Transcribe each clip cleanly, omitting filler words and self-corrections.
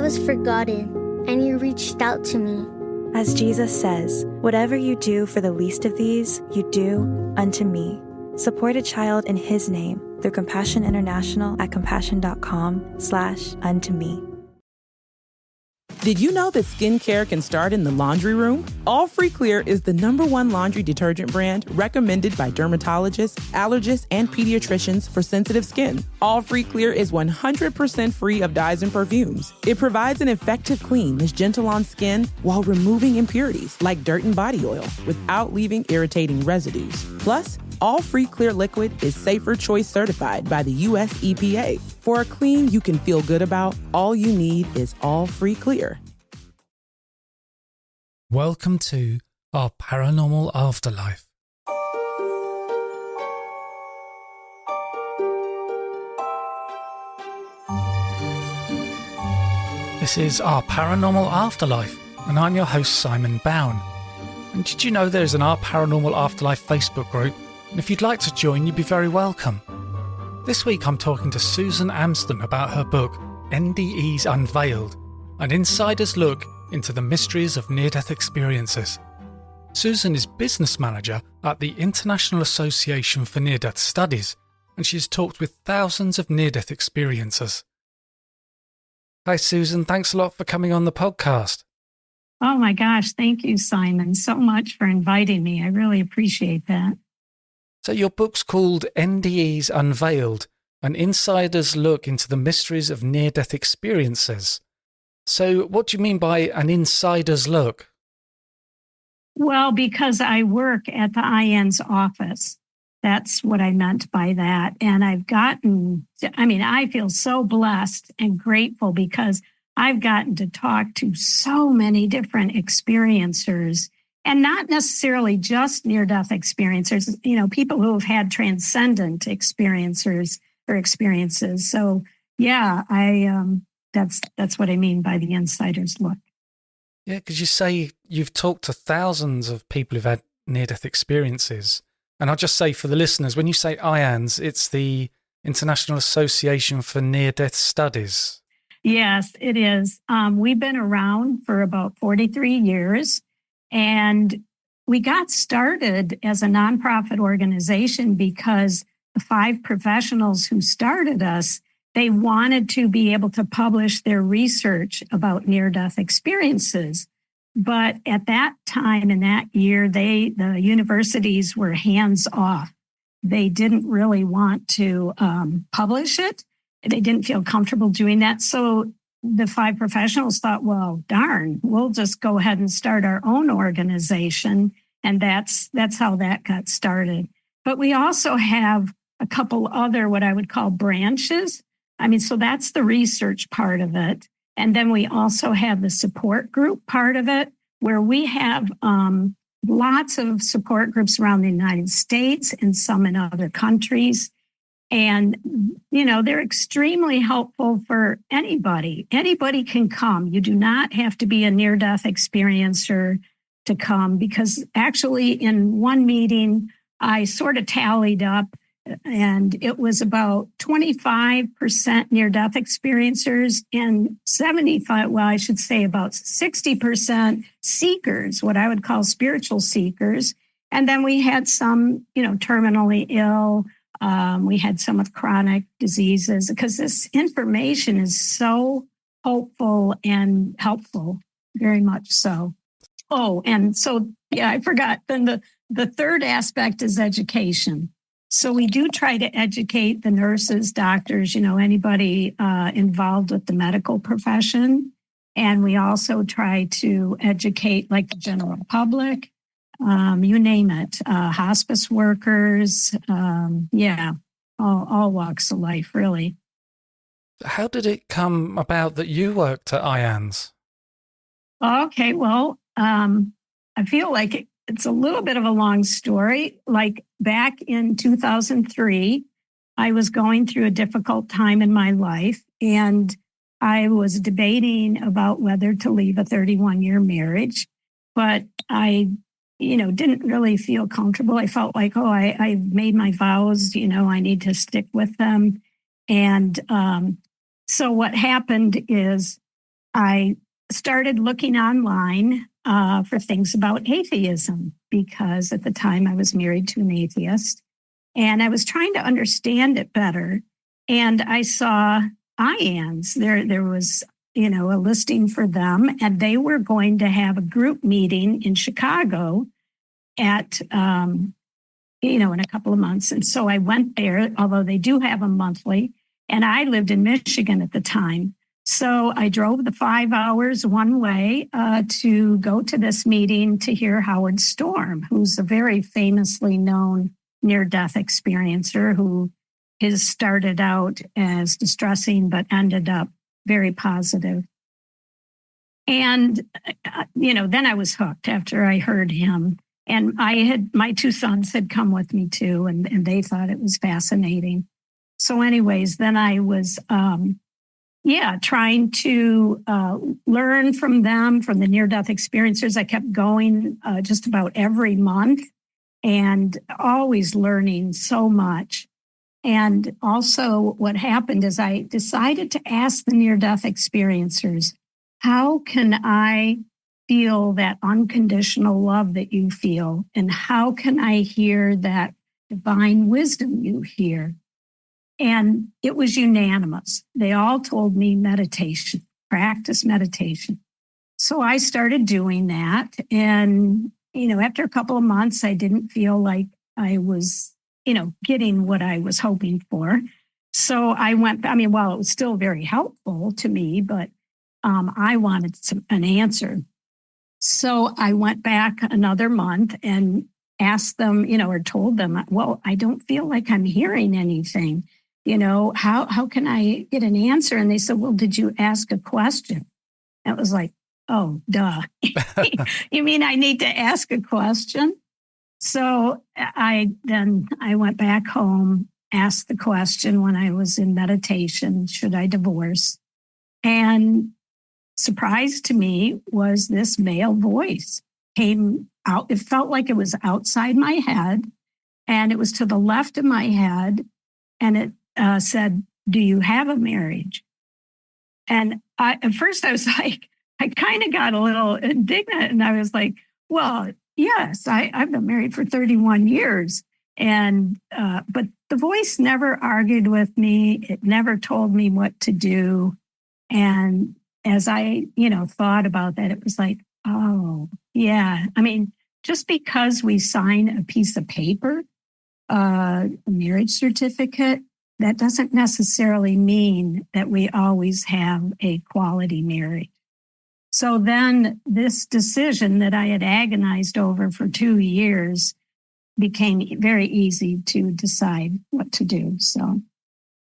was forgotten, and you reached out to me. As Jesus says, whatever you do for the least of these, you do unto me. Support a child in his name through Compassion International at compassion.com/unto me. Did you know that skincare can start in the laundry room? All Free Clear is the #1 laundry detergent brand recommended by dermatologists, allergists, and pediatricians for sensitive skin. All Free Clear is 100% free of dyes and perfumes. It provides an effective clean that's gentle on skin while removing impurities like dirt and body oil without leaving irritating residues. Plus, All Free Clear Liquid is Safer Choice certified by the U.S. EPA. For a clean you can feel good about, all you need is All Free Clear. Welcome to our paranormal afterlife. This is our paranormal afterlife, and I'm your host Simon Bown. And did you know there's an Our Paranormal Afterlife Facebook group? And if you'd like to join, you'd be very welcome. This week I'm talking to Susan Amsden about her book, NDEs Unveiled, an insider's look into the mysteries of near-death experiences. Susan is business manager at the International Association for Near-Death Studies, and she's talked with thousands of near-death experiencers. Hi Susan, thanks a lot for coming on the podcast. Oh my gosh, thank you, Simon, so much for inviting me. I really appreciate that. So your book's called NDEs Unveiled, an insider's look into the mysteries of near-death experiences. So what do you mean by an insider's look? Well, because I work at the IN's office. That's what I meant by that. And I feel so blessed and grateful because I've gotten to talk to so many different experiencers. And not necessarily just near-death experiencers, people who have had transcendent experiences. So, yeah, that's what I mean by the insider's look. Yeah, because you say you've talked to thousands of people who've had near-death experiences. And I'll just say for the listeners, when you say IANS, it's the International Association for Near-Death Studies. Yes, it is. We've been around for about 43 years. And we got started as a nonprofit organization because the 5 professionals who started us, they wanted to be able to publish their research about near-death experiences. But at that time in that year, the universities were hands off. They didn't really want to publish it. They didn't feel comfortable doing that. So the 5 professionals thought, well, darn, we'll just go ahead and start our own organization. And that's how that got started. But we also have a couple other, what I would call branches. So that's the research part of it. And then we also have the support group part of it, where we have lots of support groups around the United States and some in other countries. And, they're extremely helpful for anybody. Anybody can come. You do not have to be a near-death experiencer to come, because actually in one meeting, I sort of tallied up, and it was about 25% near-death experiencers and about 60% seekers, what I would call spiritual seekers. And then we had some, terminally ill. We had some with chronic diseases, because this information is so hopeful and helpful, very much so. Oh, and so, yeah, I forgot. Then the third aspect is education. So we do try to educate the nurses, doctors, anybody involved with the medical profession. And we also try to educate like the general public. You name it, hospice workers, all walks of life, really. How did it come about that you worked at IANS? Okay, well, I feel like it's a little bit of a long story. Like back in 2003, I was going through a difficult time in my life, and I was debating about whether to leave a 31-year marriage, but I didn't really feel comfortable. I felt like, I've made my vows, I need to stick with them. And so what happened is I started looking online for things about atheism because at the time I was married to an atheist and I was trying to understand it better. And I saw IANs. There was, a listing for them, and they were going to have a group meeting in Chicago at, in a couple of months. And so I went there, although they do have a monthly, and I lived in Michigan at the time. So I drove the 5 hours one way to go to this meeting to hear Howard Storm, who's a very famously known near-death experiencer who has started out as distressing but ended up very positive. And, then I was hooked after I heard him. And my 2 sons had come with me too, and they thought it was fascinating. So anyways, then I was, trying to learn from them, from the near-death experiencers. I kept going just about every month and always learning so much. And also what happened is I decided to ask the near-death experiencers, how can I feel that unconditional love that you feel? And how can I hear that divine wisdom you hear? And it was unanimous. They all told me meditation, practice meditation. So I started doing that. And, after a couple of months, I didn't feel like I was, getting what I was hoping for. So I went, while it was still very helpful to me, but I wanted an answer. So I went back another month and asked them, or told them, well, I don't feel like I'm hearing anything. How can I get an answer? And they said, well, did you ask a question? It was like, oh, duh. You mean I need to ask a question? So I went back home, asked the question when I was in meditation, should I divorce? And surprise to me was this male voice came out. It felt like it was outside my head and it was to the left of my head. And it said, do you have a marriage? And at first I was like, I kind of got a little indignant and I was like, well, yes, I've been married for 31 years. And, but the voice never argued with me. It never told me what to do. And as I, thought about that, it was like, oh, yeah. Just because we sign a piece of paper, a marriage certificate, that doesn't necessarily mean that we always have a quality marriage. So then this decision that I had agonized over for 2 years became very easy to decide what to do. So,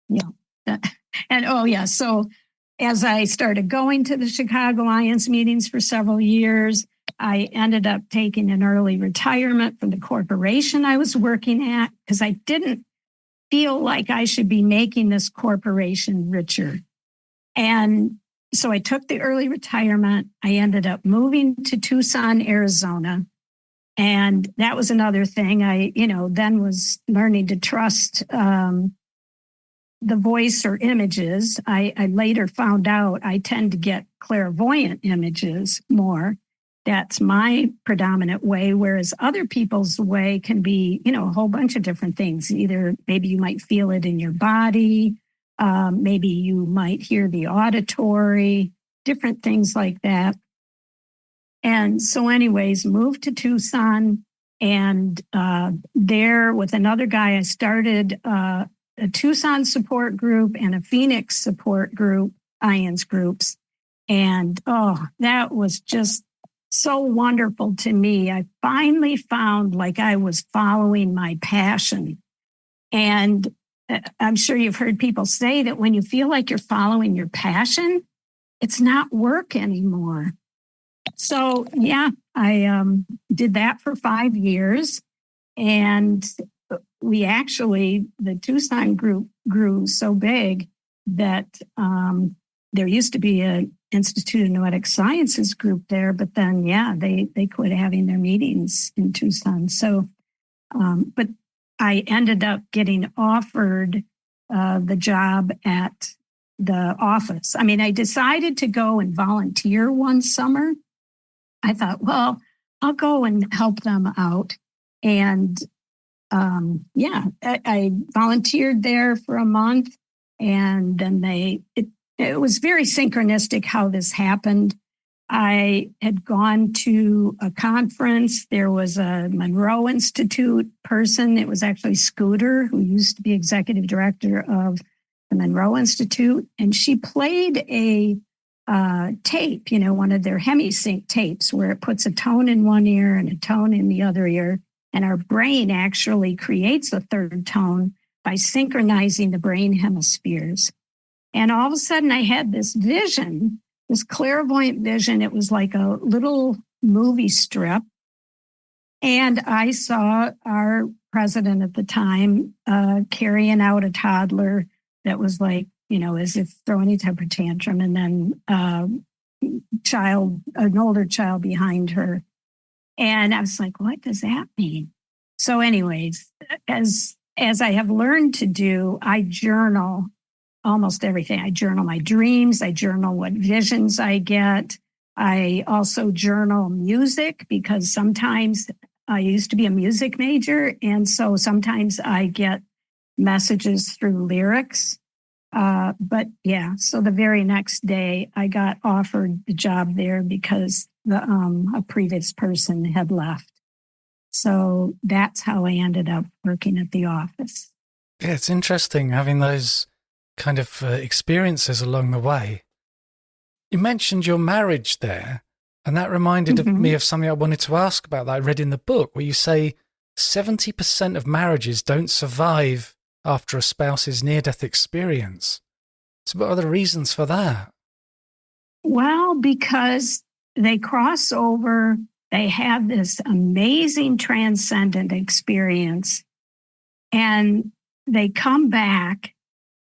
yeah. And so as I started going to the Chicago Alliance meetings for several years, I ended up taking an early retirement from the corporation I was working at because I didn't feel like I should be making this corporation richer. And so I took the early retirement. I ended up moving to Tucson, Arizona. And that was another thing. I, then was learning to trust the voice or images. I later found out I tend to get clairvoyant images more. That's my predominant way, whereas other people's way can be, a whole bunch of different things. Either maybe you might feel it in your body, maybe you might hear the auditory, different things like that. And so anyways, moved to Tucson and there with another guy, I started a Tucson support group and a Phoenix support group, IANS groups. And that was just so wonderful to me. I finally found like I was following my passion. And I'm sure you've heard people say that when you feel like you're following your passion, it's not work anymore. So, I did that for 5 years. And the Tucson group grew so big that there used to be an Institute of Noetic Sciences group there, but then, they quit having their meetings in Tucson. So, but I ended up getting offered the job at the office. I mean, I decided to go and volunteer one summer. I thought, well, I'll go and help them out. And I volunteered there for a month. And then it was very synchronistic how this happened. I had gone to a conference. There was a Monroe Institute person. It was actually Scooter, who used to be executive director of the Monroe Institute. And she played a tape, one of their hemisync tapes where it puts a tone in one ear and a tone in the other ear. And our brain actually creates a third tone by synchronizing the brain hemispheres. And all of a sudden I had this vision, this clairvoyant vision. It was like a little movie strip. And I saw our president at the time carrying out a toddler that was like, as if throwing a temper tantrum, and then an older child behind her. And I was like, what does that mean? So anyways, as I have learned to do, I journal almost everything. I journal my dreams. I journal what visions I get. I also journal music, because sometimes I used to be a music major. And so sometimes I get messages through lyrics. So the very next day I got offered the job there because a previous person had left. So that's how I ended up working at the office. Yeah, it's interesting having those kind of experiences along the way. You mentioned your marriage there, and that reminded me of something I wanted to ask about that I read in the book, where you say 70% of marriages don't survive after a spouse's near-death experience. So what are the reasons for that? Well, because they cross over, they have this amazing transcendent experience, and they come back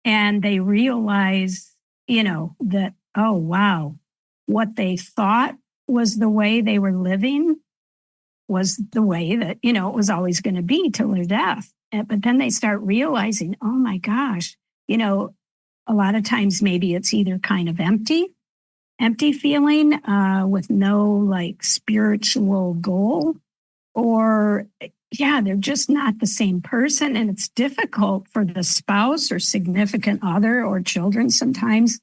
and they realize, that, oh, wow, what they thought was the way they were living was the way that, it was always going to be till their death. But then they start realizing, oh my gosh, a lot of times maybe it's either kind of empty feeling with no like spiritual goal, or they're just not the same person. And it's difficult for the spouse or significant other or children sometimes,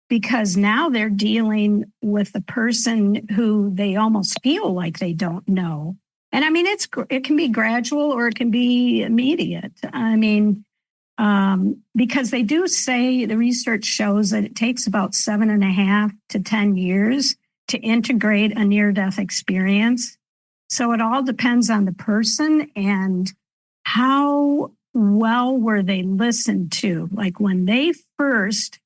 because now they're dealing with a person who they almost feel like they don't know. And I mean, it can be gradual or it can be immediate. I mean, because they do say, the research shows that it takes about 7.5 to 10 years to integrate a near-death experience. So it all depends on the person and how well were they listened to. Like when they first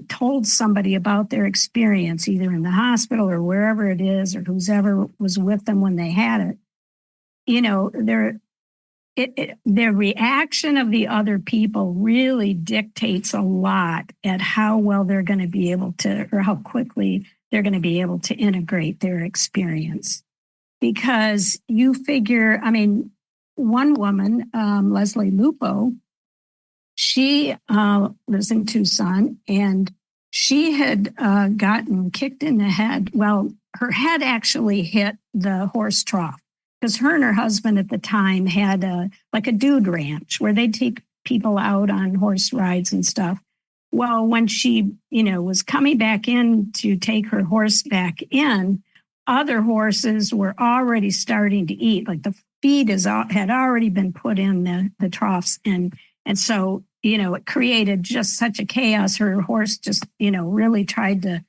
told somebody about their experience, either in the hospital or wherever it is, or whoever was with them when they had it, their reaction of the other people really dictates a lot at how well they're going to be able to, or how quickly they're going to be able to integrate their experience. Because you figure, I mean, one woman, Leslie Lupo, she lives in Tucson, and she had gotten kicked in the head. Well, her head actually hit the horse trough, because her and her husband at the time had a dude ranch where they'd take people out on horse rides and stuff. Well, when she, was coming back in to take her horse back in, other horses were already starting to eat. Like the feed had already been put in the troughs. And so, it created just such a chaos. Her horse just, really tried to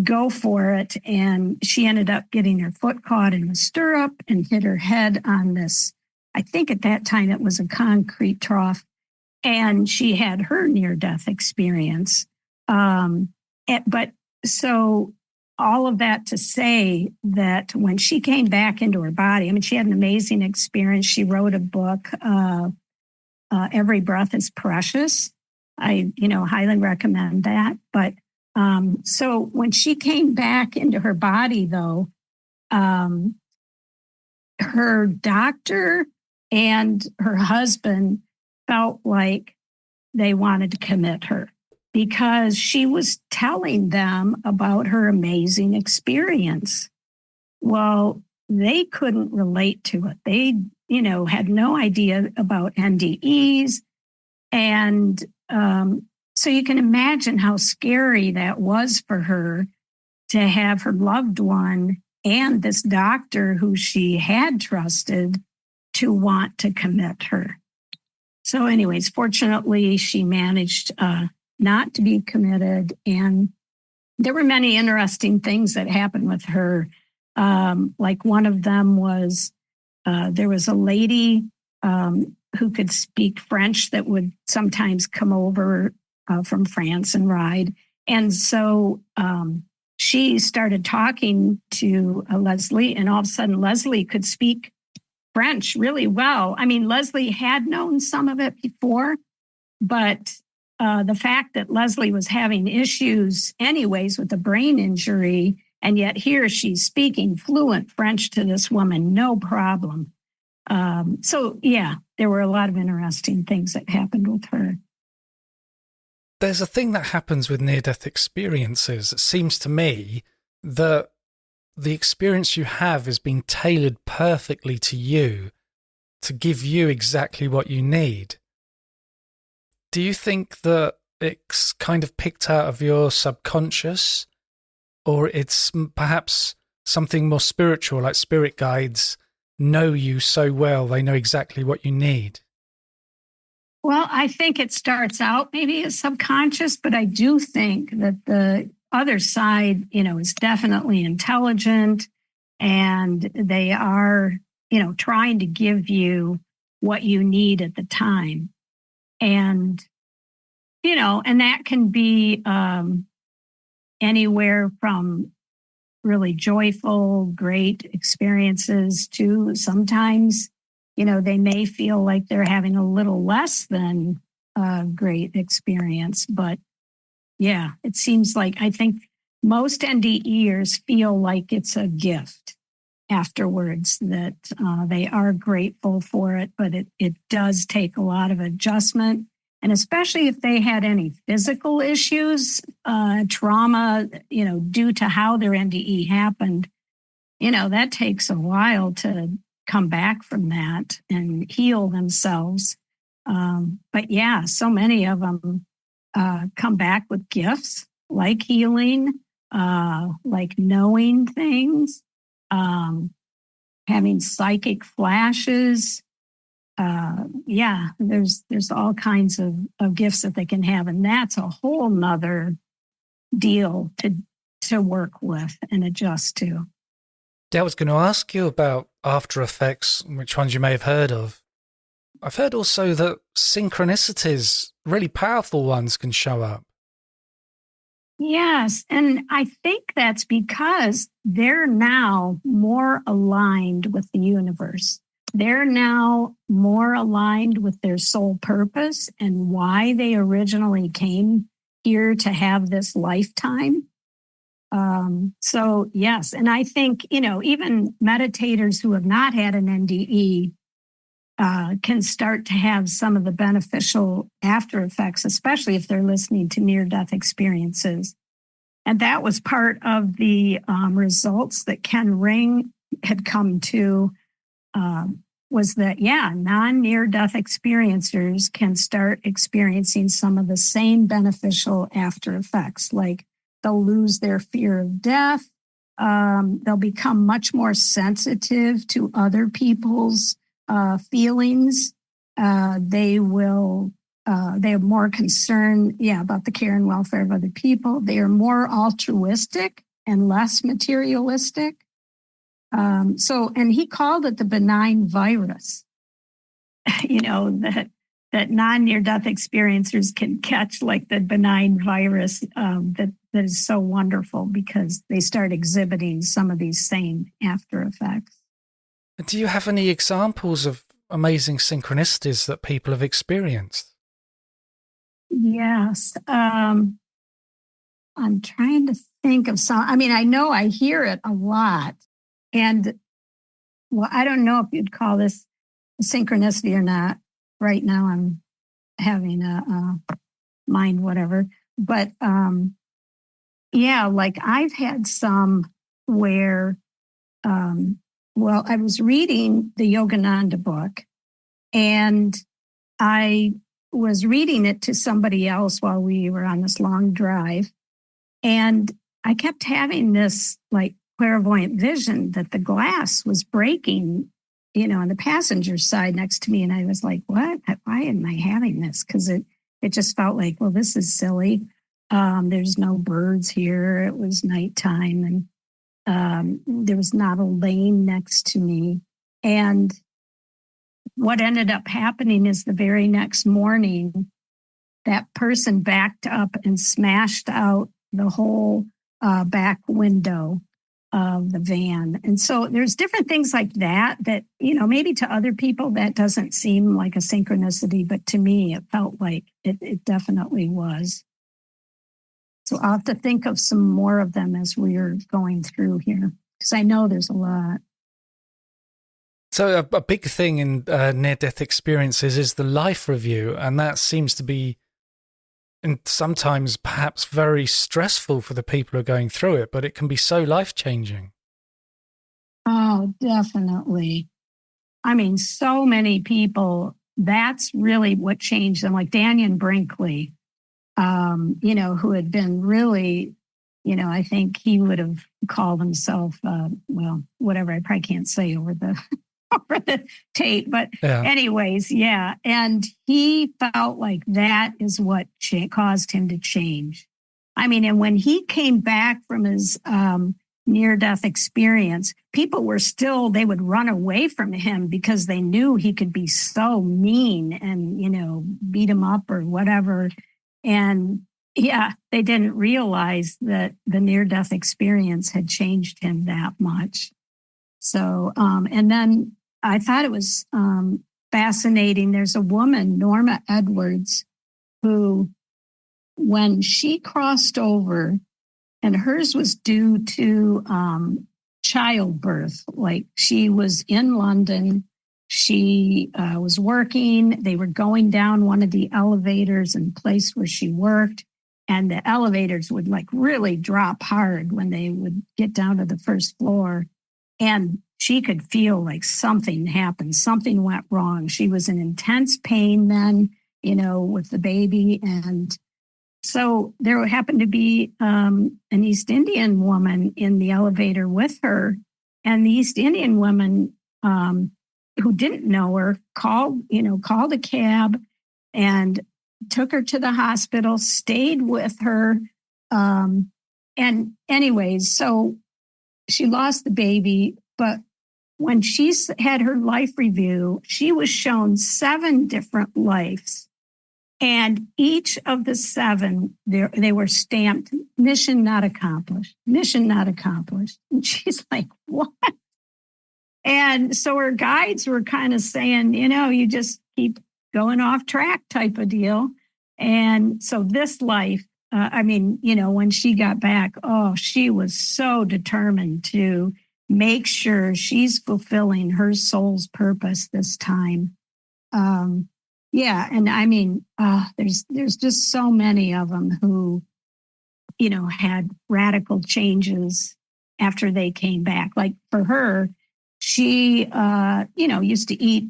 go for it. And she ended up getting her foot caught in the stirrup and hit her head on this. I think at that time it was a concrete trough. And she had her near-death experience. But so all of that to say that when she came back into her body, I mean, she had an amazing experience. She wrote a book, Every Breath is Precious. I, highly recommend that. But so when she came back into her body, though, her doctor and her husband felt like they wanted to commit her. because she was telling them about her amazing experience. Well, they couldn't relate to it. They, had no idea about NDEs. And so you can imagine how scary that was for her to have her loved one and this doctor who she had trusted to want to commit her. So anyways, fortunately, she managed not to be committed. And there were many interesting things that happened with her. Like one of them was there was a lady who could speak French that would sometimes come over from France and ride. And so she started talking to Leslie, and all of a sudden Leslie could speak French really well. I mean, Leslie had known some of it before, but the fact that Leslie was having issues anyways with a brain injury, and yet here she's speaking fluent French to this woman, no problem. So yeah, there were a lot of interesting things that happened with her. There's a thing that happens with near-death experiences. It seems to me that the experience you have is being tailored perfectly to you to give you exactly what you need. Do you think that it's kind of picked out of your subconscious, or it's perhaps something more spiritual, like spirit guides know you so well, they know exactly what you need? Well, I think it starts out maybe as subconscious, but I do think that the other side, is definitely intelligent, and they are, trying to give you what you need at the time. And, and that can be anywhere from really joyful, great experiences to sometimes, they may feel like they're having a little less than a great experience. But yeah, it seems like I think most NDEers feel like it's a gift afterwards, that they are grateful for it, but it does take a lot of adjustment. And especially if they had any physical issues, trauma, due to how their NDE happened, that takes a while to come back from that and heal themselves. But yeah, so many of them come back with gifts like healing, like knowing things, having psychic flashes. There's all kinds of gifts that they can have. And that's a whole nother deal to work with and adjust to. Yeah, I was going to ask you about after effects, which ones you may have heard of. I've heard also that synchronicities, really powerful ones, can show up. Yes, and I think that's because they're now more aligned with the universe. They're now more aligned with their soul purpose and why they originally came here to have this lifetime. So yes, and I think, even meditators who have not had an NDE can start to have some of the beneficial after effects, especially if they're listening to near-death experiences. And that was part of the results that Ken Ring had come to, was that, non-near-death experiencers can start experiencing some of the same beneficial after effects, like they'll lose their fear of death. They'll become much more sensitive to other people's feelings. They have more concern, about the care and welfare of other people. They are more altruistic and less materialistic. And he called it the benign virus, that non-near-death experiencers can catch, like the benign virus that is so wonderful because they start exhibiting some of these same after effects. Do you have any examples of amazing synchronicities that people have experienced? Yes. I'm trying to think of some. I mean, I know I hear it a lot. And, well, I don't know if you'd call this a synchronicity or not. Right now I'm having a mind whatever. But yeah, like I've had some where, well, I was reading the Yogananda book, and I was reading it to somebody else while we were on this long drive. And I kept having this like clairvoyant vision that the glass was breaking, on the passenger side next to me. And I was like, what? Why am I having this? Because it just felt like, well, this is silly. There's no birds here. It was nighttime, and there was not a lane next to me. And what ended up happening is the very next morning, that person backed up and smashed out the whole back window of the van. And so there's different things like that, maybe to other people that doesn't seem like a synchronicity, but to me, it felt like it definitely was. So I'll have to think of some more of them as we're going through here, because I know there's a lot. So a big thing in near-death experiences is the life review, and that seems to be, and sometimes perhaps very stressful for the people who are going through it, but it can be so life-changing. Oh, definitely. I mean, so many people, that's really what changed them. Like Daniel Brinkley, who had been really, I think he would have called himself, whatever, I probably can't say over the tape, but anyways, yeah. And he felt like that is what caused him to change. I mean, and when he came back from his near-death experience, people were they would run away from him because they knew he could be so mean and, beat him up or whatever. And yeah, they didn't realize that the near-death experience had changed him that much. So, and then I thought it was fascinating. There's a woman, Norma Edwards, who, when she crossed over, and hers was due to childbirth, like she was in London, she was working, they were going down one of the elevators in the place where she worked, and the elevators would like really drop hard when they would get down to the first floor. And she could feel like something happened, something went wrong. She was in intense pain then, with the baby. And so there happened to be an East Indian woman in the elevator with her. And the East Indian woman who didn't know her called a cab and took her to the hospital, stayed with her. And anyways, so she lost the baby, but when she had her life review, she was shown 7 different lives. And each of the 7, they were stamped, mission not accomplished, mission not accomplished. And she's like, what? And so her guides were kind of saying, you just keep going off track type of deal. And so this life, when she got back, she was so determined to make sure she's fulfilling her soul's purpose this time. Yeah. And I mean, there's just so many of them who, had radical changes after they came back. Like for her, she, used to eat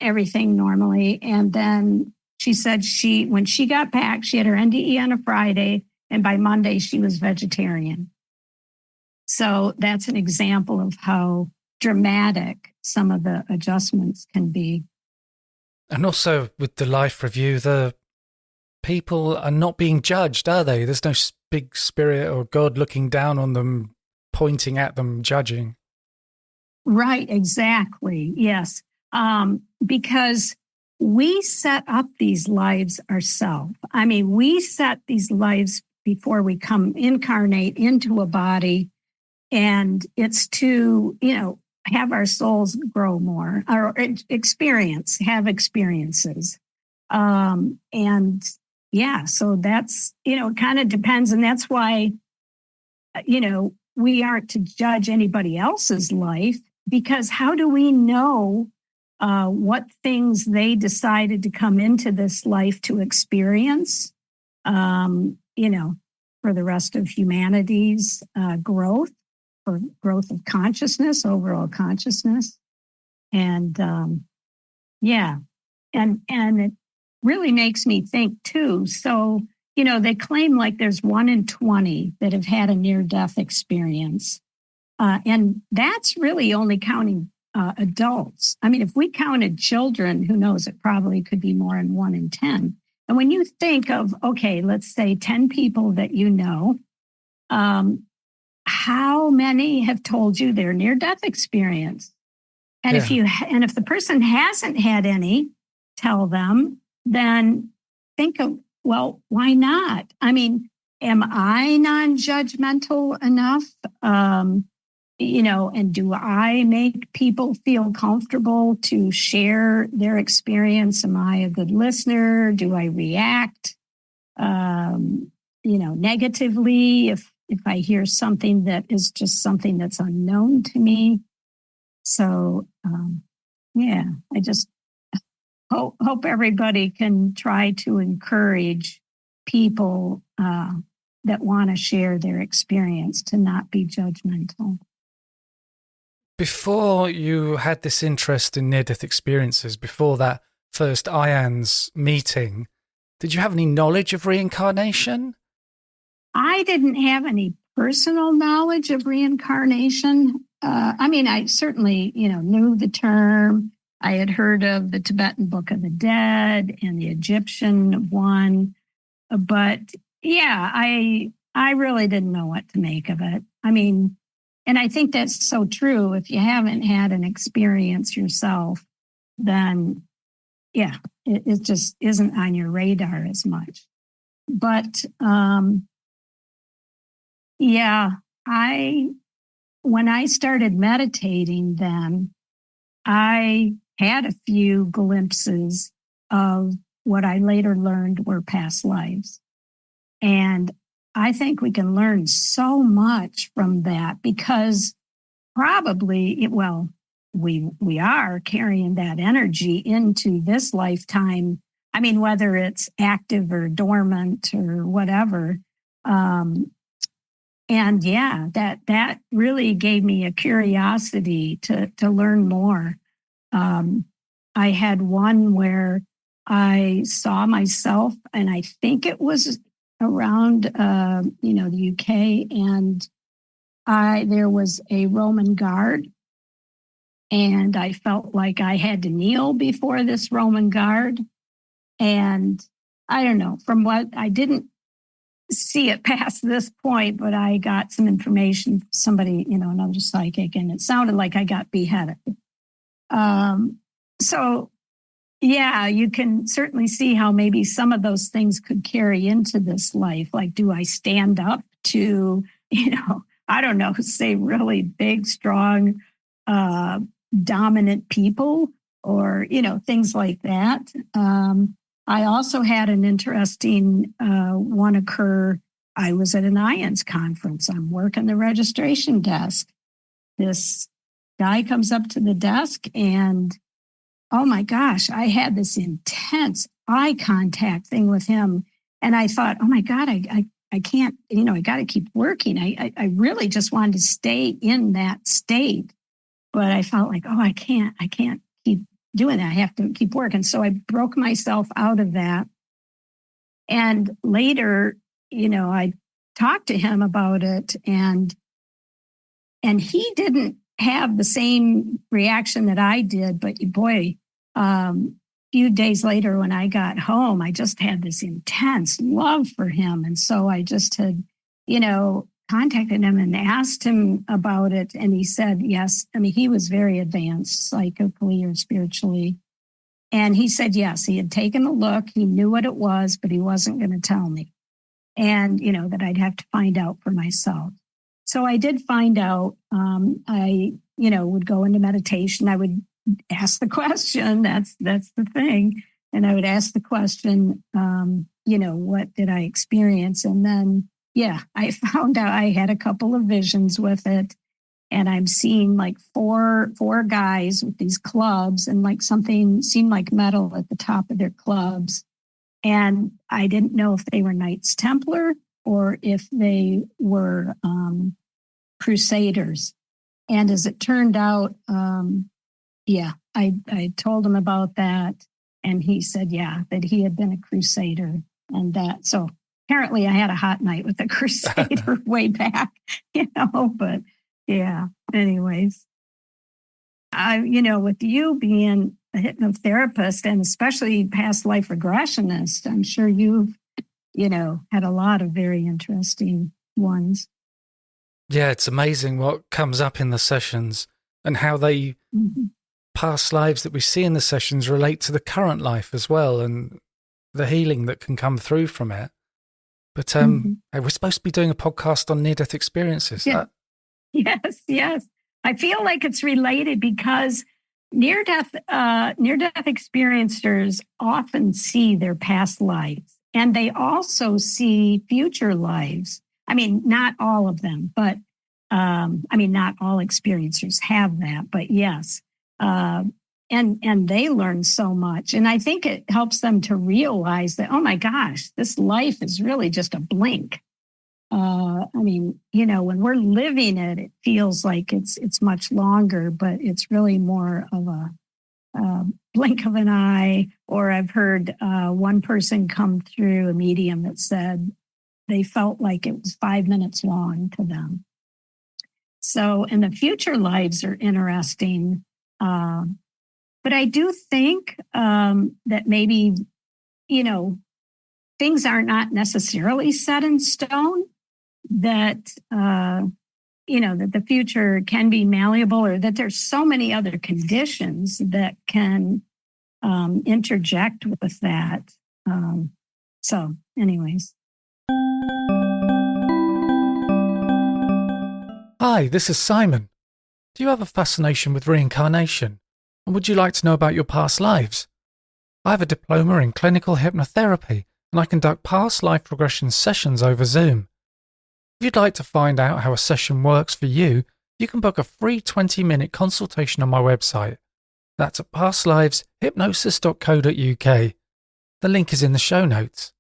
everything normally. And then she said when she got back, she had her NDE on a Friday, and by Monday she was vegetarian. So that's an example of how dramatic some of the adjustments can be. And also with the life review, the people are not being judged, are they? There's no big spirit or God looking down on them, pointing at them, judging. Right, exactly. Yes. Because we set up these lives ourselves. I mean, we set these lives before we incarnate into a body. And it's to, have our souls grow more or have experiences. And yeah, so that's, it kind of depends. And that's why, we aren't to judge anybody else's life, because how do we know what things they decided to come into this life to experience? for the rest of humanity's growth, for growth of consciousness, overall consciousness. And and it really makes me think too. So, they claim like there's 1 in 20 that have had a near-death experience. And that's really only counting adults. I mean, if we counted children, who knows, it probably could be more than 1 in 10. And when you think of, okay, let's say 10 people that how many have told you their near-death experience? And if the person hasn't had any tell them, then think of, well, why not? I mean, am I non-judgmental enough? And do I make people feel comfortable to share their experience? Am I a good listener? Do I react, negatively if I hear something that is just something that's unknown to me? So, I just hope everybody can try to encourage people that want to share their experience to not be judgmental. Before you had this interest in near-death experiences, before that first IANS meeting, did you have any knowledge of reincarnation? I didn't have any personal knowledge of reincarnation. I certainly, knew the term. I had heard of the Tibetan Book of the Dead and the Egyptian one. But yeah, I really didn't know what to make of it. I mean, and I think that's so true. If you haven't had an experience yourself, then it just isn't on your radar as much. But when I started meditating, then I had a few glimpses of what I later learned were past lives. And I think we can learn so much from that, because probably, we are carrying that energy into this lifetime. I mean, whether it's active or dormant or whatever. That really gave me a curiosity to learn more. I had one where I saw myself, and I think it was around, the UK, and there was a Roman guard, and I felt like I had to kneel before this Roman guard. And I don't know, from what I didn't see it past this point, but I got some information from somebody, another psychic, and it sounded like I got beheaded. You can certainly see how maybe some of those things could carry into this life. Like, do I stand up to, I don't know, say really big, strong, dominant people, or, things like that. I also had an interesting one occur. I was at an IANS conference. I'm working the registration desk. This guy comes up to the desk, and oh my gosh, I had this intense eye contact thing with him. And I thought, oh my God, I can't, I got to keep working. I really just wanted to stay in that state. But I felt like, I can't keep doing that. I have to keep working. So I broke myself out of that. And later, I talked to him about it, and he didn't have the same reaction that I did. But boy, a few days later when I got home, I just had this intense love for him. And so I just had, contacted him and asked him about it. And he said, yes. I mean, he was very advanced psychically or spiritually. And he said, yes, he had taken a look. He knew what it was, but he wasn't going to tell me. And, that I'd have to find out for myself. So I did find out. I would go into meditation. I would ask the question. That's the thing. And I would ask the question, what did I experience? And then, I found out I had a couple of visions with it. And I'm seeing like four guys with these clubs, and like something seemed like metal at the top of their clubs. And I didn't know if they were Knights Templar or if they were crusaders. And as it turned out, I told him about that. And he said, that he had been a crusader. And that, so apparently I had a hot night with a crusader way back, but yeah, anyways. With you being a hypnotherapist and especially past life regressionist, I'm sure you've, had a lot of very interesting ones. Yeah, it's amazing what comes up in the sessions and how they past lives that we see in the sessions relate to the current life as well, and the healing that can come through from it. But we're supposed to be doing a podcast on near-death experiences. Yeah. Yes. I feel like it's related because near-death experiencers often see their past lives, and they also see future lives. I mean, not all of them, but not all experiencers have that, but yes. And they learn so much. And I think it helps them to realize that, oh my gosh, this life is really just a blink. When we're living it, it feels like it's much longer, but it's really more of a blink of an eye. Or I've heard one person come through, a medium, that said they felt like it was 5 minutes long to them. So, and the future lives are interesting. But I do think that maybe, things are not necessarily set in stone, that, that the future can be malleable, or that there's so many other conditions that can interject with that. So anyways. Hi, this is Simon. Do you have a fascination with reincarnation? And would you like to know about your past lives? I have a diploma in clinical hypnotherapy, and I conduct past life regression sessions over Zoom. If you'd like to find out how a session works for you, you can book a free 20-minute consultation on my website. That's at pastliveshypnosis.co.uk. The link is in the show notes.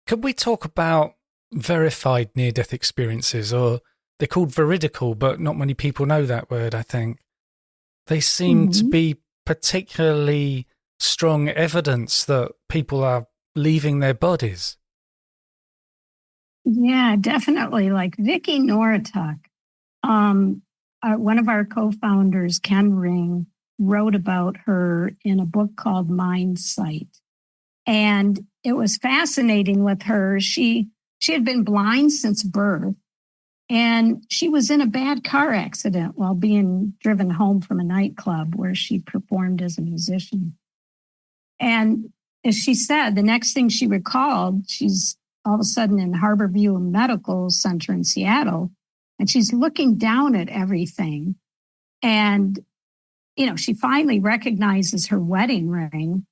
Could we talk about verified near-death experiences, or they're called veridical, but not many people know that word, I think. They seem to be particularly strong evidence that people are leaving their bodies. Yeah, definitely. Like Vicki Noratuk, one of our co-founders, Ken Ring, wrote about her in a book called Mind Sight. And it was fascinating with her. She had been blind since birth, and she was in a bad car accident while being driven home from a nightclub where she performed as a musician. And as she said, the next thing she recalled, she's all of a sudden in Harborview Medical Center in Seattle, and she's looking down at everything. And, she finally recognizes her wedding ring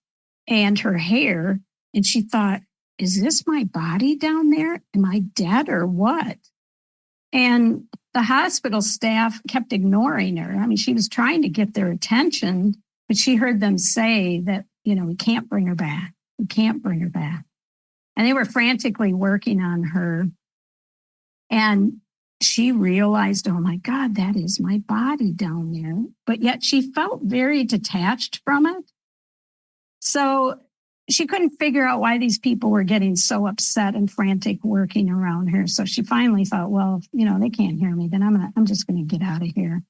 and her hair, and she thought, is this my body down there? Am I dead or what? And the hospital staff kept ignoring her. I mean, she was trying to get their attention, but she heard them say that, we can't bring her back. We can't bring her back. And they were frantically working on her. And she realized, oh my God, that is my body down there. But yet she felt very detached from it. So she couldn't figure out why these people were getting so upset and frantic working around her. So she finally thought, well, they can't hear me, then I'm just going to get out of here.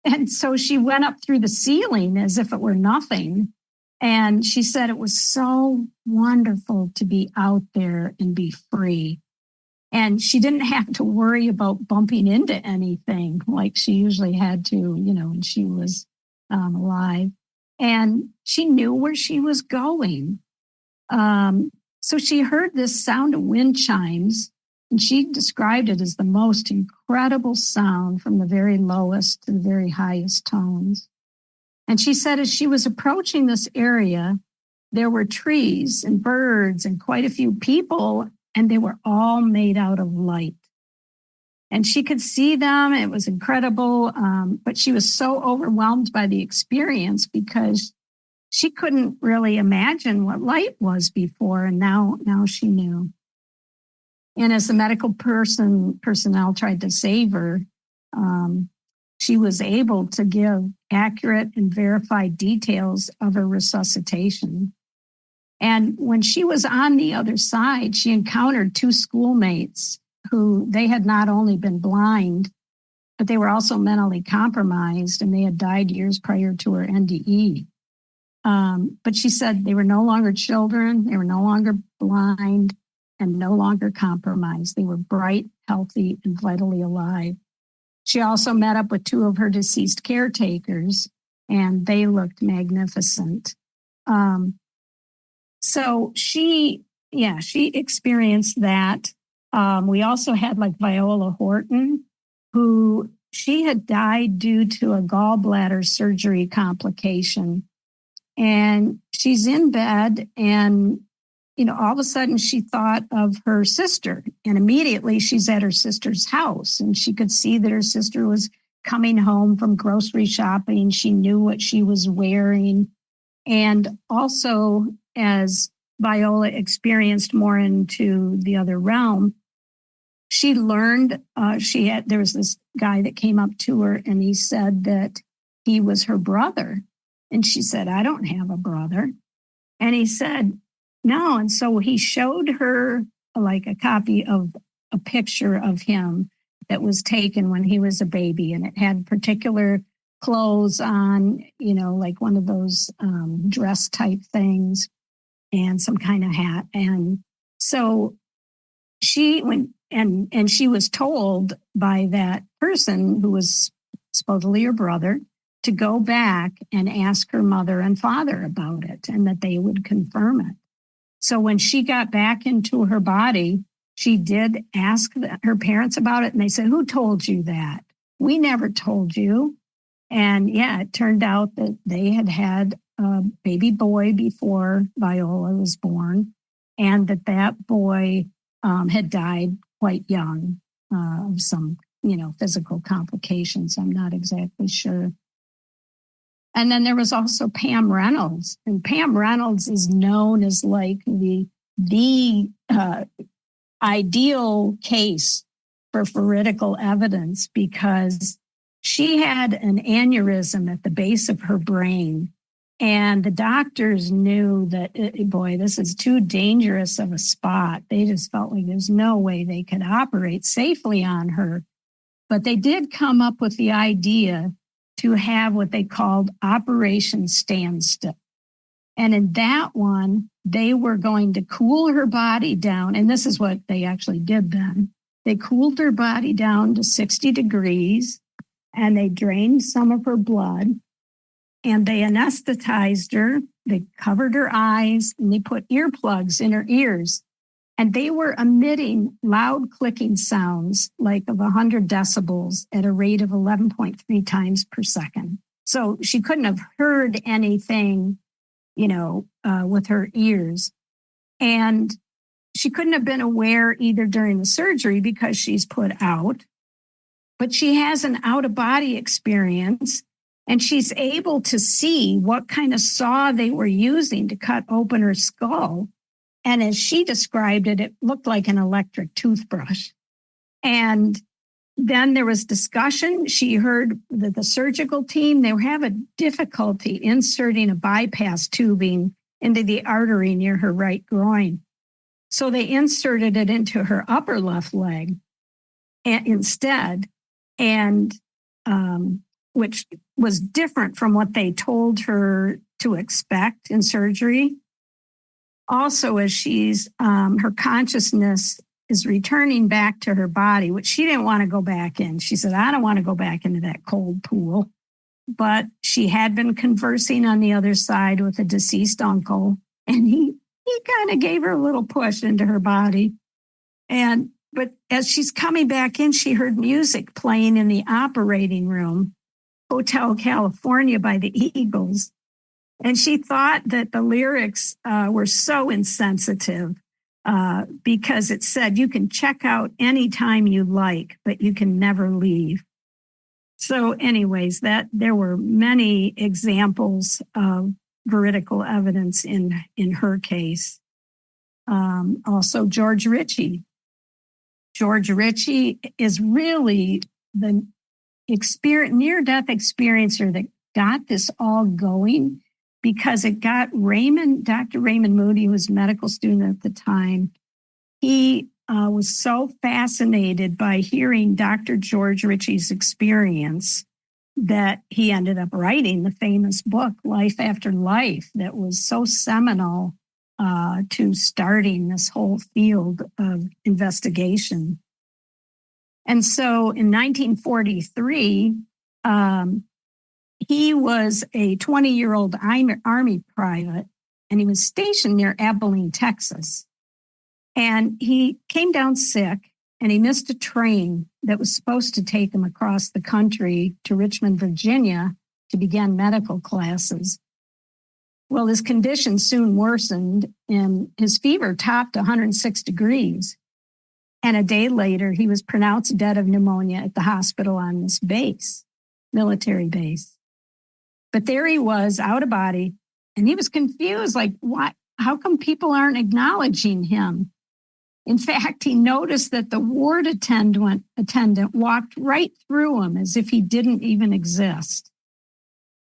And so she went up through the ceiling as if it were nothing. And she said it was so wonderful to be out there and be free. And she didn't have to worry about bumping into anything like she usually had to, when she was alive. And she knew where she was going. So she heard this sound of wind chimes, and she described it as the most incredible sound, from the very lowest to the very highest tones. And she said as she was approaching this area, there were trees and birds and quite a few people, and they were all made out of light. And she could see them. It was incredible. But she was so overwhelmed by the experience because she couldn't really imagine what light was before, and now she knew. And as the medical personnel tried to save her, she was able to give accurate and verified details of her resuscitation. And when she was on the other side, she encountered two schoolmates who they had not only been blind, but they were also mentally compromised, and they had died years prior to her NDE. But she said they were no longer children, they were no longer blind, and no longer compromised. They were bright, healthy, and vitally alive. She also met up with two of her deceased caretakers, and they looked magnificent. So she experienced that. We also had like Viola Horton, who she had died due to a gallbladder surgery complication. And she's in bed, and all of a sudden she thought of her sister, and immediately she's at her sister's house, and she could see that her sister was coming home from grocery shopping. She knew what she was wearing. And also, as Viola experienced more into the other realm, she learned there was this guy that came up to her, and he said that he was her brother. And she said, I don't have a brother. And he said, no. And so he showed her like a copy of a picture of him that was taken when he was a baby. And it had particular clothes on, like one of those dress type things and some kind of hat. And so she went and she was told by that person who was supposedly her brother to go back and ask her mother and father about it, and that they would confirm it. So when she got back into her body, she did ask her parents about it, and they said, who told you that? We never told you. And yeah, it turned out that they had a baby boy before Viola was born, and that boy had died quite young of some, physical complications. I'm not exactly sure. And then there was also Pam Reynolds, and Pam Reynolds is known as like the ideal case for veridical evidence, because she had an aneurysm at the base of her brain, and the doctors knew that, boy, this is too dangerous of a spot. They just felt like there's no way they could operate safely on her. But they did come up with the idea to have what they called Operation Standstill. And in that one, they were going to cool her body down. And this is what they actually did then. They cooled her body down to 60 degrees, and they drained some of her blood, and they anesthetized her. They covered her eyes, and they put earplugs in her ears. And they were emitting loud clicking sounds like of 100 decibels at a rate of 11.3 times per second. So she couldn't have heard anything, with her ears. And she couldn't have been aware either during the surgery because she's put out. But she has an out-of-body experience, and she's able to see what kind of saw they were using to cut open her skull. And as she described it, it looked like an electric toothbrush. And then there was discussion. She heard that the surgical team, they were having difficulty inserting a bypass tubing into the artery near her right groin. So they inserted it into her upper left leg instead, and which was different from what they told her to expect in surgery. Also, as she's her consciousness is returning back to her body, which she didn't want to go back in. She said, I don't want to go back into that cold pool. But she had been conversing on the other side with a deceased uncle, and he kind of gave her a little push into her body. But as she's coming back in, she heard music playing in the operating room, Hotel California by the Eagles. And she thought that the lyrics were so insensitive because it said, you can check out anytime you like, but you can never leave. So anyways, that there were many examples of veridical evidence in her case. Also, George Ritchie. George Ritchie is really the near-death experiencer that got this all going, because it got Dr. Raymond Moody, who was a medical student at the time. He was so fascinated by hearing Dr. George Ritchie's experience that he ended up writing the famous book, Life After Life, that was so seminal to starting this whole field of investigation. And so in 1943, he was a 20-year-old Army private, and he was stationed near Abilene, Texas. And he came down sick, and he missed a train that was supposed to take him across the country to Richmond, Virginia, to begin medical classes. Well, his condition soon worsened, and his fever topped 106 degrees. And a day later, he was pronounced dead of pneumonia at the hospital on this base, military base. But there he was, out of body, and he was confused, like, what? How come people aren't acknowledging him? In fact, he noticed that the ward attendant walked right through him as if he didn't even exist.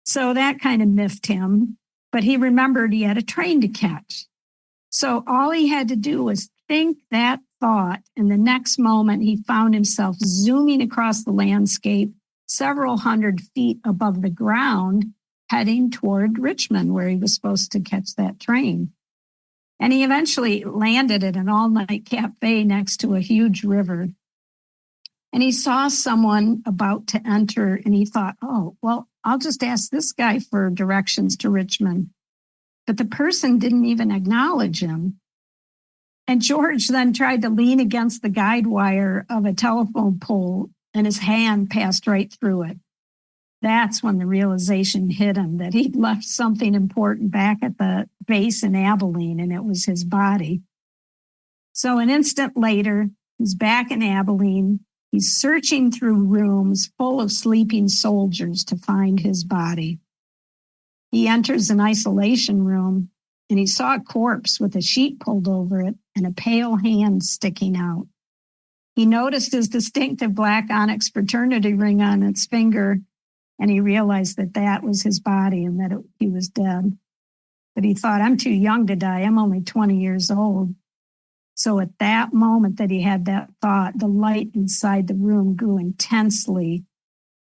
So that kind of miffed him, but he remembered he had a train to catch. So all he had to do was think that thought, and the next moment he found himself zooming across the landscape several hundred feet above the ground, heading toward Richmond, where he was supposed to catch that train. And he eventually landed at an all-night cafe next to a huge river. And he saw someone about to enter, and he thought, oh, well, I'll just ask this guy for directions to Richmond. But the person didn't even acknowledge him. And George then tried to lean against the guide wire of a telephone pole, and his hand passed right through it. That's when the realization hit him that he'd left something important back at the base in Abilene, and it was his body. So an instant later, he's back in Abilene. He's searching through rooms full of sleeping soldiers to find his body. He enters an isolation room, and he saw a corpse with a sheet pulled over it and a pale hand sticking out. He noticed his distinctive black onyx fraternity ring on its finger, and he realized that that was his body and that he was dead. But he thought, I'm too young to die. I'm only 20 years old. So at that moment that he had that thought, the light inside the room grew intensely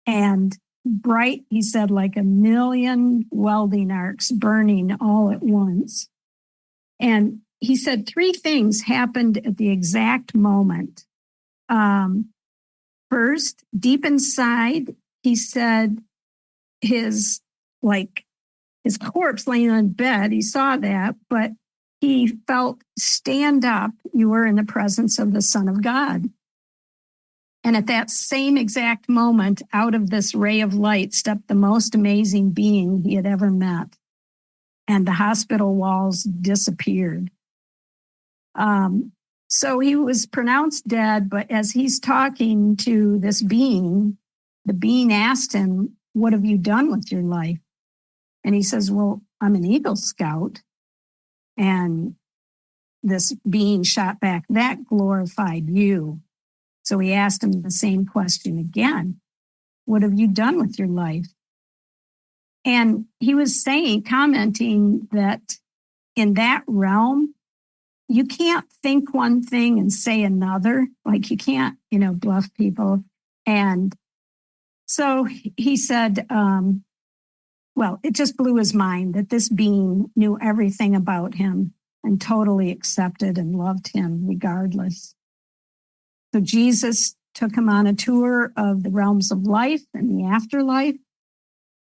and bright, he said, like a million welding arcs burning all at once. And he said 3 things happened at the exact moment. First, deep inside, he said his corpse laying on bed, he saw that, but he felt, stand up, you were in the presence of the Son of God. And at that same exact moment, out of this ray of light stepped the most amazing being he had ever met. And the hospital walls disappeared. So he was pronounced dead, but as he's talking to this being, the being asked him, what have you done with your life? And he says, well, I'm an Eagle Scout. And this being shot back, that glorified you. So he asked him the same question again. What have you done with your life? And he was commenting that in that realm, you can't think one thing and say another. Like you can't, bluff people. And so he said, it just blew his mind that this being knew everything about him and totally accepted and loved him regardless. So Jesus took him on a tour of the realms of life and the afterlife.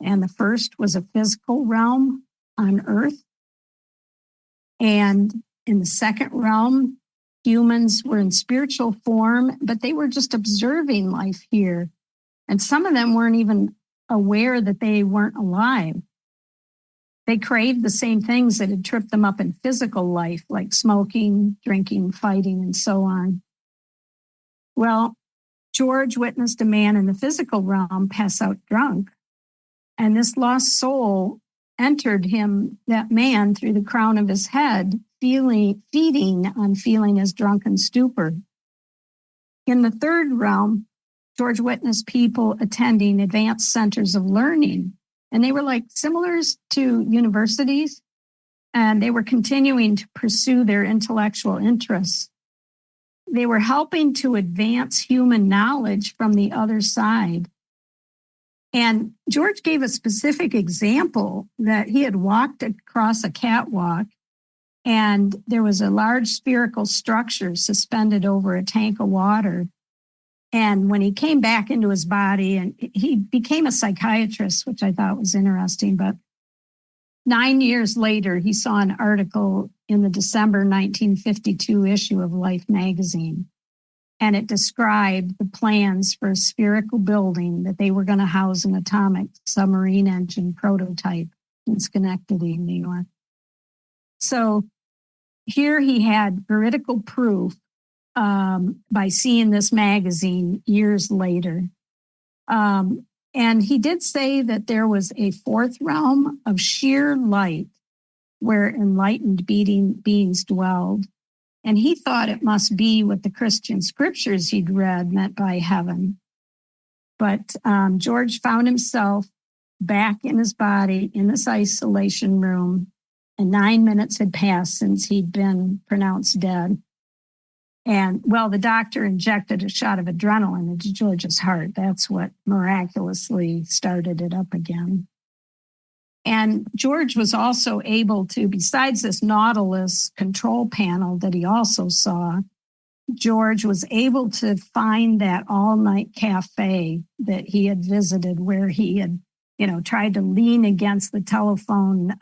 And the first was a physical realm on earth. And in the second realm, humans were in spiritual form, but they were just observing life here. And some of them weren't even aware that they weren't alive. They craved the same things that had tripped them up in physical life, like smoking, drinking, fighting, and so on. Well, George witnessed a man in the physical realm pass out drunk. And this lost soul entered him, that man, through the crown of his head, feeding on feeling his drunken stupor. In the third realm, George witnessed people attending advanced centers of learning, and they were like similar to universities, and they were continuing to pursue their intellectual interests. They were helping to advance human knowledge from the other side. And George gave a specific example that he had walked across a catwalk, and there was a large spherical structure suspended over a tank of water. And when he came back into his body, and he became a psychiatrist, which I thought was interesting, but 9 years later, he saw an article in the December 1952 issue of Life magazine, and it described the plans for a spherical building that they were going to house an atomic submarine engine prototype in Schenectady, New York. So here he had veridical proof by seeing this magazine years later. And he did say that there was a fourth realm of sheer light where enlightened beings dwelled. And he thought it must be what the Christian scriptures he'd read meant by heaven. But George found himself back in his body in this isolation room, and 9 minutes had passed since he'd been pronounced dead. And, well, the doctor injected a shot of adrenaline into George's heart. That's what miraculously started it up again. And George was also able to, besides this Nautilus control panel that he also saw, George was able to find that all-night cafe that he had visited, where he had, tried to lean against the telephone,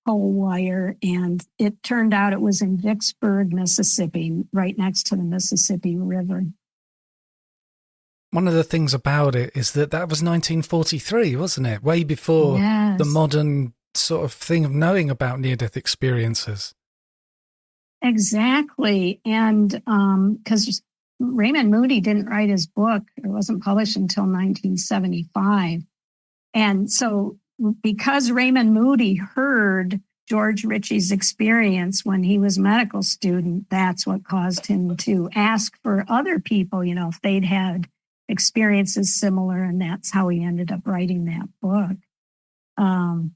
pole wire, and it turned out it was in Vicksburg, Mississippi, right next to the Mississippi River. One of the things about it is that was 1943, wasn't it? Way before the modern sort of thing of knowing about near-death experiences. Exactly. And because Raymond Moody didn't write his book, it wasn't published until 1975. And so because Raymond Moody heard George Ritchie's experience when he was a medical student, that's what caused him to ask for other people, if they'd had experiences similar, and that's how he ended up writing that book. And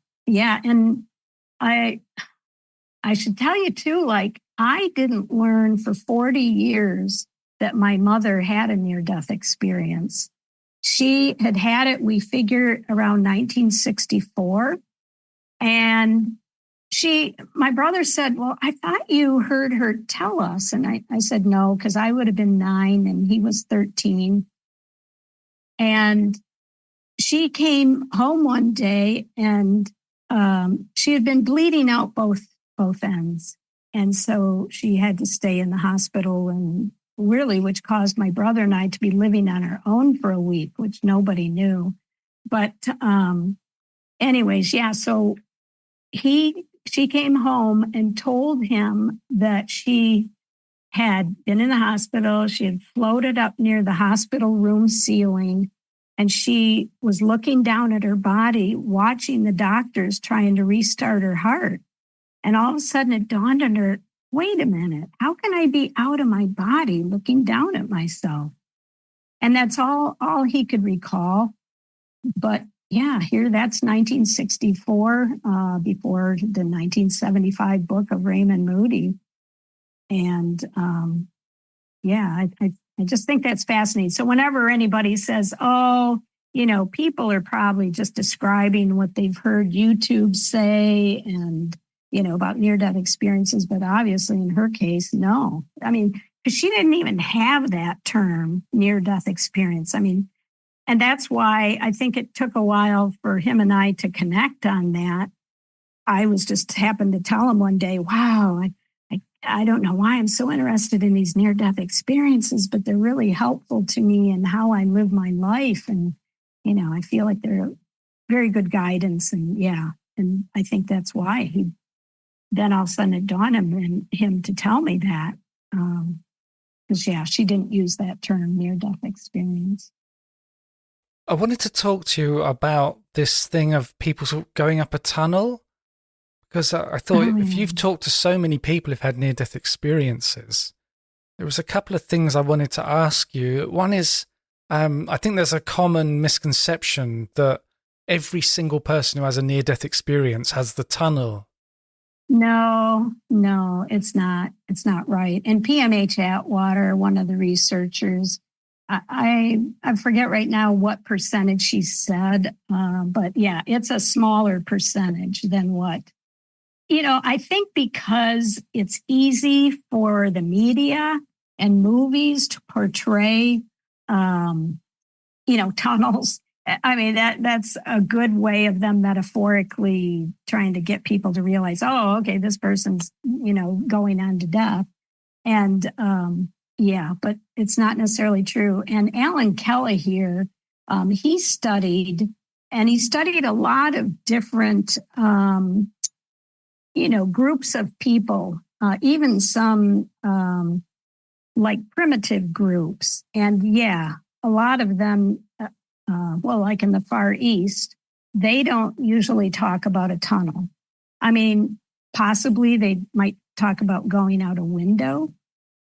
I should tell you too, I didn't learn for 40 years that my mother had a near-death experience. She had it, we figure, around 1964. And my brother said, well, I thought you heard her tell us. And I said, no, because I would have been 9 and he was 13. And she came home one day, and she had been bleeding out both ends. And so she had to stay in the hospital, and really, which caused my brother and I to be living on our own for a week, which nobody knew. But anyways, so she came home and told him that she had been in the hospital. She had floated up near the hospital room ceiling, and she was looking down at her body, watching the doctors trying to restart her heart. And all of a sudden it dawned on her, wait a minute, how can I be out of my body looking down at myself? And that's all he could recall. But here, that's 1964, before the 1975 book of Raymond Moody. And I just think that's fascinating. So whenever anybody says, people are probably just describing what they've heard YouTube say and about near-death experiences, but obviously in her case, no. I mean, because she didn't even have that term, near-death experience. I mean, and that's why I think it took a while for him and I to connect on that. I was just happened to tell him one day, wow, I don't know why I'm so interested in these near-death experiences, but they're really helpful to me in how I live my life. And, I feel like they're very good guidance. And and I think that's why then all of a sudden it dawned on him to tell me that. Because, she didn't use that term, near-death experience. I wanted to talk to you about this thing of people sort of going up a tunnel? Because I thought if you've talked to so many people who've had near-death experiences, there was a couple of things I wanted to ask you. One is, I think there's a common misconception that every single person who has a near-death experience has the tunnel. No, it's not. It's not right. And PMH Atwater, one of the researchers, I forget right now what percentage she said, but yeah, it's a smaller percentage than what. I think because it's easy for the media and movies to portray, tunnels. I mean, that's a good way of them metaphorically trying to get people to realize, oh, okay, this person's, going on to death. And but it's not necessarily true. And Alan Kelly here, he studied a lot of different, groups of people, even some like primitive groups. And a lot of them, like in the Far East, they don't usually talk about a tunnel. I mean, possibly they might talk about going out a window.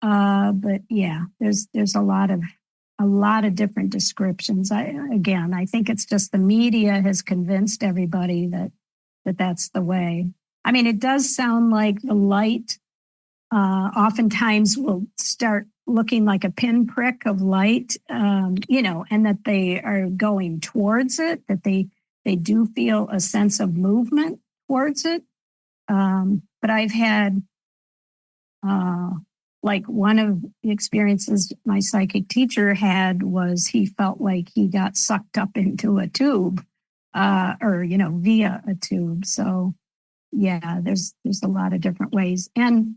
But there's a lot of different descriptions. I think it's just the media has convinced everybody that that's the way. I mean, it does sound like the light oftentimes will start looking like a pinprick of light, and that they are going towards it, that they do feel a sense of movement towards it. But I've had, like one of the experiences my psychic teacher had was he felt like he got sucked up into a tube, or via a tube. So there's a lot of different ways. And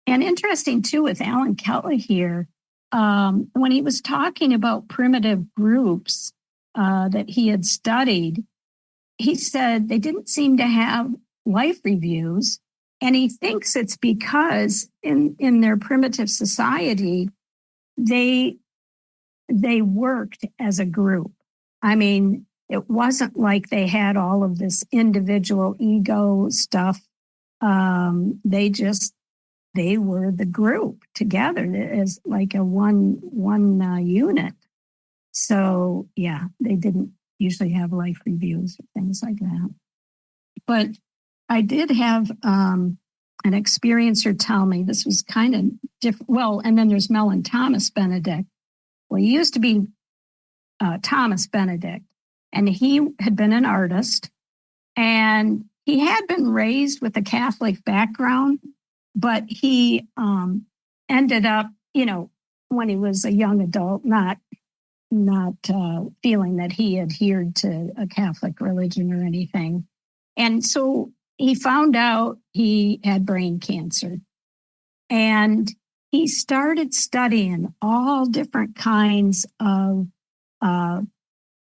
interesting too with Alan Kelly here, when he was talking about primitive groups that he had studied, he said they didn't seem to have life reviews. And he thinks it's because in their primitive society, they worked as a group. I mean, it wasn't like they had all of this individual ego stuff. They were the group together as like a one unit. So they didn't usually have life reviews or things like that. But I did have an experiencer tell me this was kind of different. Well, and then there's Mellon Thomas Benedict. Well, he used to be Thomas Benedict, and he had been an artist, and he had been raised with a Catholic background, but he ended up, when he was a young adult, not feeling that he adhered to a Catholic religion or anything. And so he found out he had brain cancer, and he started studying all different kinds of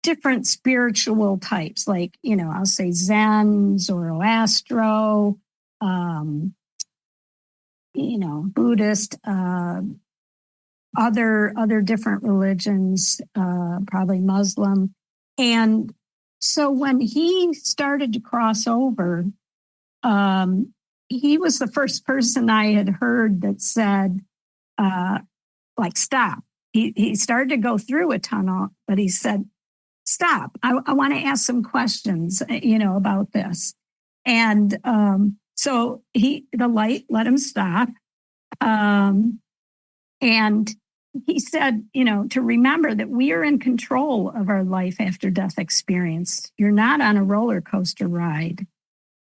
different spiritual types, like, I'll say Zen, Zoroastro, Buddhist, other different religions, probably Muslim. And so when he started to cross over, he was the first person I had heard that said, stop. He started to go through a tunnel, but he said, stop. I want to ask some questions, about this. And so the light let him stop. And he said, to remember that we are in control of our life after death experience. You're not on a roller coaster ride.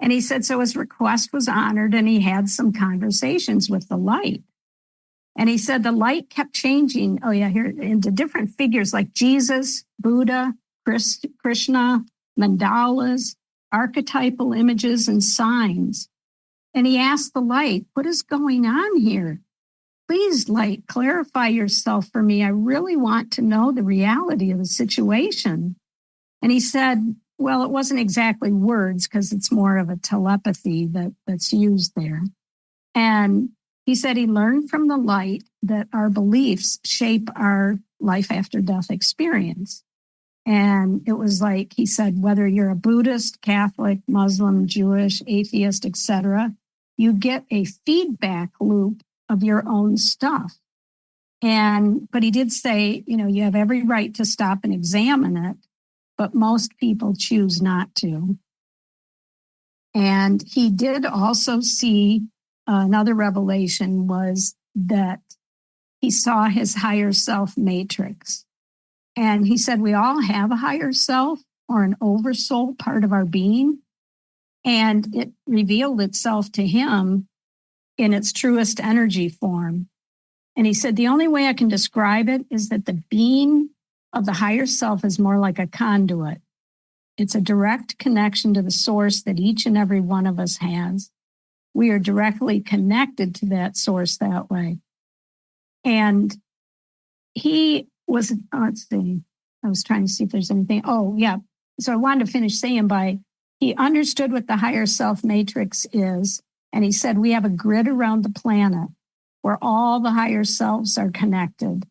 And he said, so his request was honored, and he had some conversations with the light. And he said the light kept changing, here, into different figures like Jesus, Buddha, Krishna, mandalas, archetypal images, and signs. And he asked the light, what is going on here? Please, light, clarify yourself for me. I really want to know the reality of the situation. And he said, well, it wasn't exactly words because it's more of a telepathy that's used there. And he said he learned from the light that our beliefs shape our life after death experience. And it was like, he said, whether you're a Buddhist, Catholic, Muslim, Jewish, atheist, etc., you get a feedback loop of your own stuff. But he did say, you have every right to stop and examine it, but most people choose not to. And he did also see another revelation was that he saw his higher self matrix. And he said, we all have a higher self or an oversoul part of our being. And it revealed itself to him in its truest energy form. And he said, the only way I can describe it is that the being of the higher self is more like a conduit. It's a direct connection to the source that each and every one of us has. We are directly connected to that source that way. And he was, let's see, I was trying to see if there's anything. Oh, yeah. So I wanted to finish saying he understood what the higher self matrix is. And he said, we have a grid around the planet where all the higher selves are connected.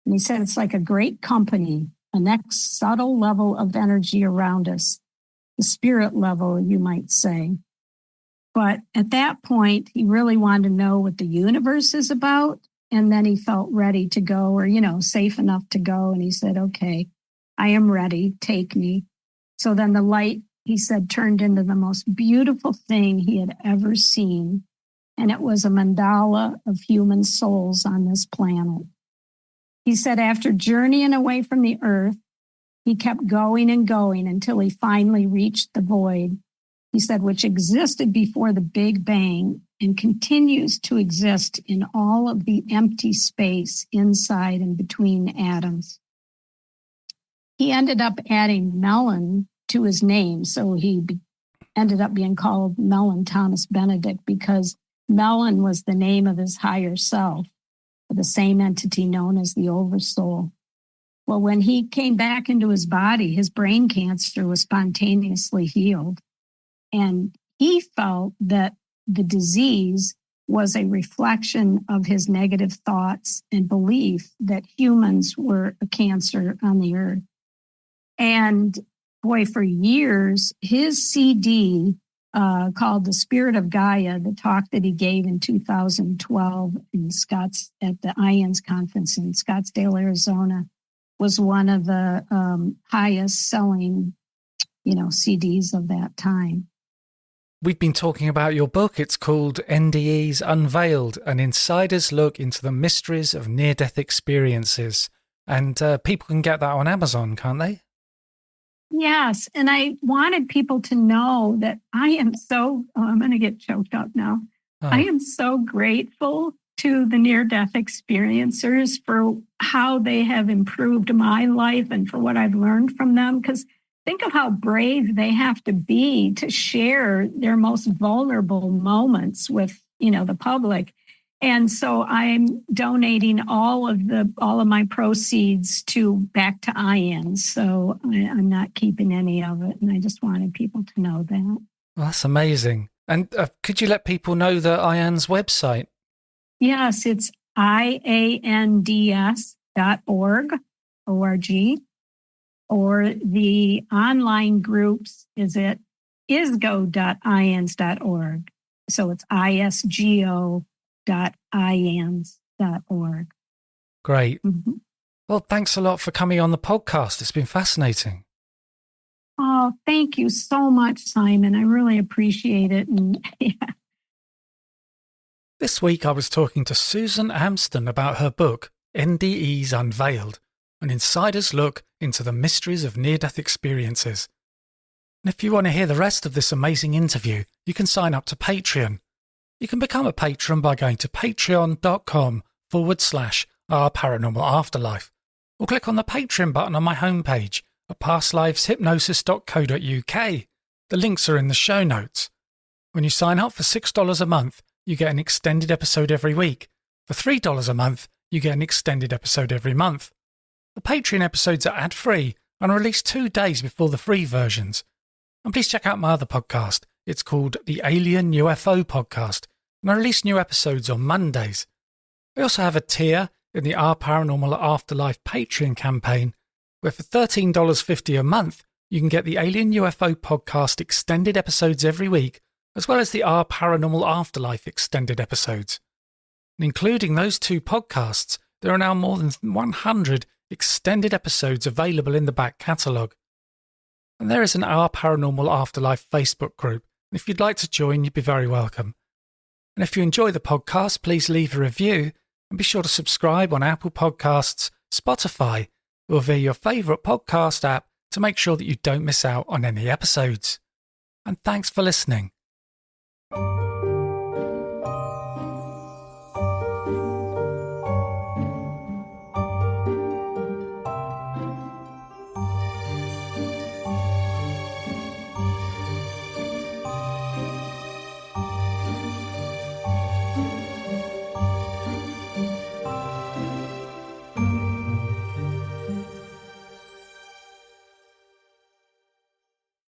And he said, it's like a great company, a next subtle level of energy around us, the spirit level, you might say. But at that point, he really wanted to know what the universe is about. And then he felt ready to go, or, safe enough to go. And he said, okay, I am ready. Take me. So then the light, he said, turned into the most beautiful thing he had ever seen. And it was a mandala of human souls on this planet. He said, after journeying away from the earth, he kept going and going until he finally reached the void. He said, which existed before the Big Bang and continues to exist in all of the empty space inside and between atoms. He ended up adding Mellon to his name. So he ended up being called Mellon Thomas Benedict because Mellon was the name of his higher self, the same entity known as the Oversoul. Well, when he came back into his body, his brain cancer was spontaneously healed. And he felt that the disease was a reflection of his negative thoughts and belief that humans were a cancer on the earth. And boy, for years, his CD called The Spirit of Gaia, the talk that he gave in 2012 at the IANS conference in Scottsdale, Arizona, was one of the highest selling, CDs of that time. We've been talking about your book. It's called NDEs Unveiled, an insider's look into the mysteries of near-death experiences. And people can get that on Amazon, can't they? Yes. And I wanted people to know that I am I'm going to get choked up now. Oh. I am so grateful to the near-death experiencers for how they have improved my life and for what I've learned from them. Because think of how brave they have to be to share their most vulnerable moments with, the public. And so I'm donating all of my proceeds back to IANS. So I'm not keeping any of it. And I just wanted people to know that. Well, that's amazing. And could you let people know the IANS website? Yes, it's iands.org, O-R-G. Or the online groups is at isgo.ians.org. So it's isgo.ians.org. Great. Mm-hmm. Well, thanks a lot for coming on the podcast. It's been fascinating. Oh, thank you so much, Simon. I really appreciate it. And yeah. This week I was talking to Susan Amsden about her book, NDEs Unveiled, an insider's look into the mysteries of near-death experiences. And if you want to hear the rest of this amazing interview, you can sign up to Patreon. You can become a patron by going to patreon.com/Our Paranormal Afterlife, or click on the Patreon button on my homepage at pastliveshypnosis.co.uk. The links are in the show notes. When you sign up for $6 a month, you get an extended episode every week. For $3 a month, you get an extended episode every month. The Patreon episodes are ad-free and released 2 days before the free versions. And please check out my other podcast. It's called the Alien UFO Podcast, and I release new episodes on Mondays. I also have a tier in the Our Paranormal Afterlife Patreon campaign, where for $13.50 a month, you can get the Alien UFO podcast extended episodes every week, as well as the Our Paranormal Afterlife extended episodes. And including those two podcasts, there are now more than 100 extended episodes available in the back catalogue. And there is an Our Paranormal Afterlife Facebook group, and if you'd like to join, you'd be very welcome. And if you enjoy the podcast, please leave a review and be sure to subscribe on Apple Podcasts, Spotify, or via your favourite podcast app to make sure that you don't miss out on any episodes. And thanks for listening.